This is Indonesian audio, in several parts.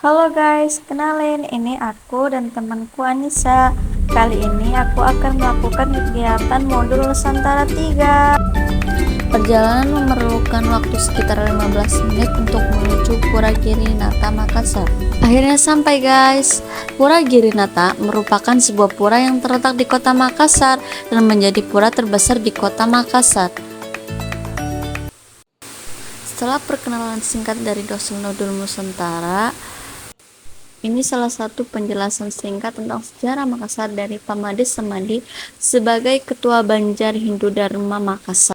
Halo guys, kenalin ini aku dan temanku Anissa. Kali ini aku akan melakukan kegiatan modul Nusantara 3. Perjalanan memerlukan waktu sekitar 15 menit untuk menuju Pura Girinata, Makassar. Akhirnya sampai guys. Pura Girinata merupakan sebuah pura yang terletak di kota Makassar dan menjadi pura terbesar di kota Makassar. Setelah perkenalan singkat dari dosen modul Nusantara, ini salah satu penjelasan singkat tentang sejarah Makassar dari Pamades Samadi sebagai Ketua Banjar Hindu Dharma Makassar.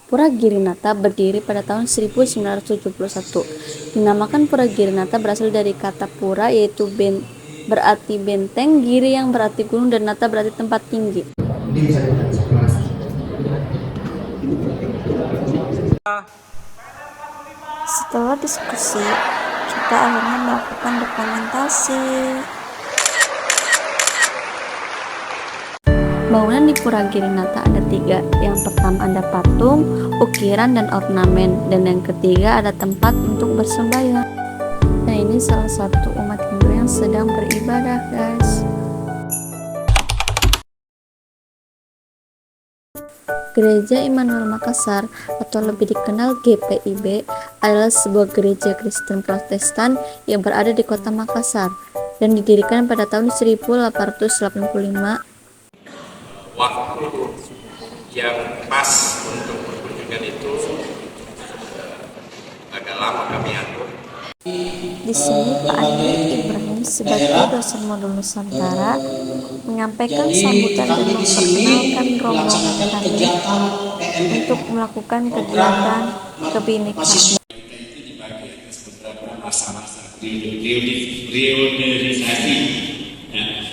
Pura Girinata berdiri pada tahun 1971. Dinamakan Pura Girinata berasal dari kata pura, yaitu berarti benteng, giri yang berarti gunung, dan nata berarti tempat tinggi. Setelah diskusi, kita akhirnya melakukan dokumentasi. Bangunan di Pura Girinata ada 3. Yang pertama ada patung, ukiran, dan ornamen, dan yang ketiga ada tempat untuk bersembahyang. Nah, ini salah satu umat Hindu yang sedang beribadah guys. Gereja Immanuel Makassar atau lebih dikenal GPIB adalah sebuah gereja Kristen Protestan yang berada di kota Makassar dan didirikan pada tahun 1885. Waktu yang pas untuk perkunjungan itu agak lama kami atur. Di sini Pak Andi Ibrahim sebagai dosen modul Nusantara menyampaikan sambutan dan memperkenalkan rombongan kami untuk melakukan kegiatan kebinekaan. Itu dibagi atas beberapa masa-masa reorganisasi. Ya.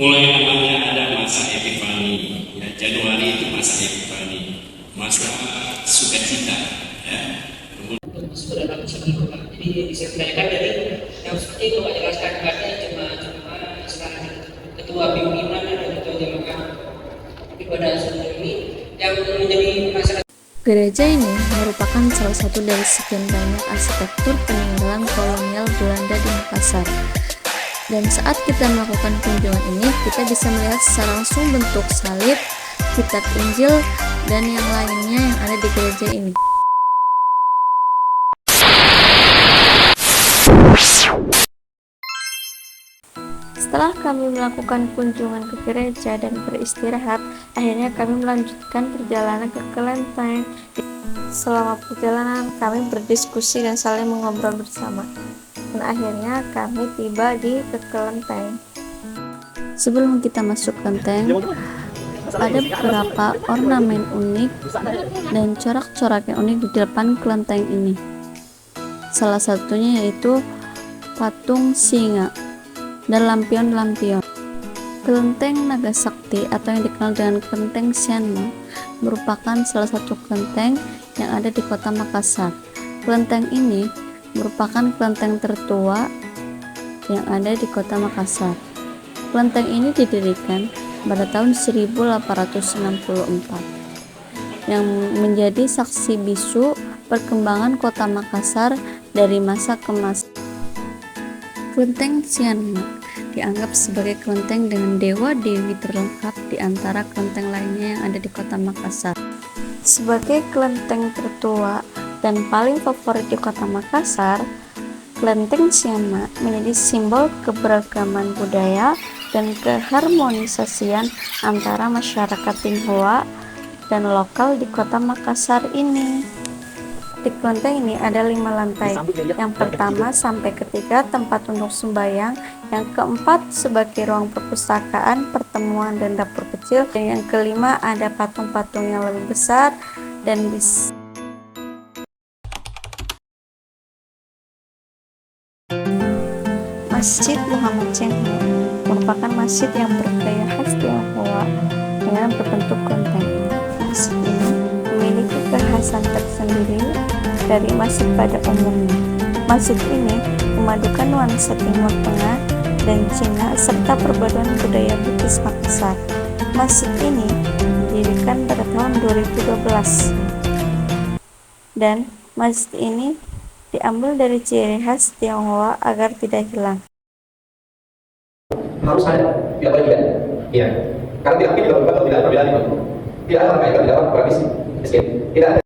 Mulai namanya ada masa Epifani, ya, Januari itu masa Epifani, masa sukacita. Ya. Jadi bisa ditanyakan dari yang seperti itu Pak jelaskan karena cuma ketua pimpinan dan ketua jamaah, tapi pada saat ini yang menjadi masalah. Gereja ini merupakan salah satu dari sekian banyak arsitektur peninggalan kolonial Belanda di Makassar. Dan saat kita melakukan kunjungan ini, kita bisa melihat secara langsung bentuk salib, kitab Injil, dan yang lainnya yang ada di gereja ini. Setelah kami melakukan kunjungan ke gereja dan beristirahat, akhirnya kami melanjutkan perjalanan ke kelenteng. Selama perjalanan, kami berdiskusi dan saling mengobrol bersama. Dan akhirnya kami tiba di kelenteng. Sebelum kita masuk kelenteng, ada beberapa ornamen unik dan corak-corak yang unik di depan kelenteng ini. Salah satunya yaitu patung singa dan lampion-lampion. Kelenteng Naga Sakti atau yang dikenal dengan Kelenteng Sianma merupakan salah satu kelenteng yang ada di kota Makassar. Kelenteng ini merupakan kelenteng tertua yang ada di kota Makassar. Kelenteng ini didirikan pada tahun 1864 yang menjadi saksi bisu perkembangan kota Makassar dari masa ke masa. Kelenteng Sianma dianggap sebagai kelenteng dengan dewa-dewi terlengkap di antara kelenteng lainnya yang ada di kota Makassar. Sebagai kelenteng tertua dan paling favorit di kota Makassar, Kelenteng Sianma menjadi simbol keberagaman budaya dan keharmonisasian antara masyarakat Tionghoa dan lokal di kota Makassar ini. Di kelenteng ini ada 5 lantai. Yang pertama sampai ketiga tempat untuk sembahyang, yang keempat sebagai ruang perpustakaan, pertemuan, dan dapur kecil, dan yang kelima ada patung-patung yang lebih besar dan Masjid Muhammad Cengho merupakan masjid yang bergaya khas Tionghoa dengan berbentuk kelenteng. Masjid ini memiliki kekhasan tersendiri dari masjid pada umumnya. Masjid ini memadukan nuansa Timur Tengah dan Cina serta perpaduan budaya Bugis Makassar. Masjid ini didirikan pada tahun 2012 dan masjid ini diambil dari ciri khas Tionghoa agar tidak hilang. Harus ada, tidak boleh tidak. Iya. Karena tidak mungkin dilakukan atau tidak ada perbedaan itu. Tidak ada kaitan di dalam tradisi. Tidak ada.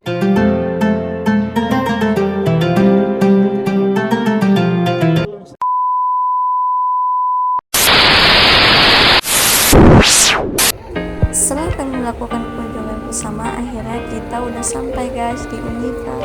Setelah kami melakukan kunjungan bersama, akhirnya kita udah sampai guys di Unita.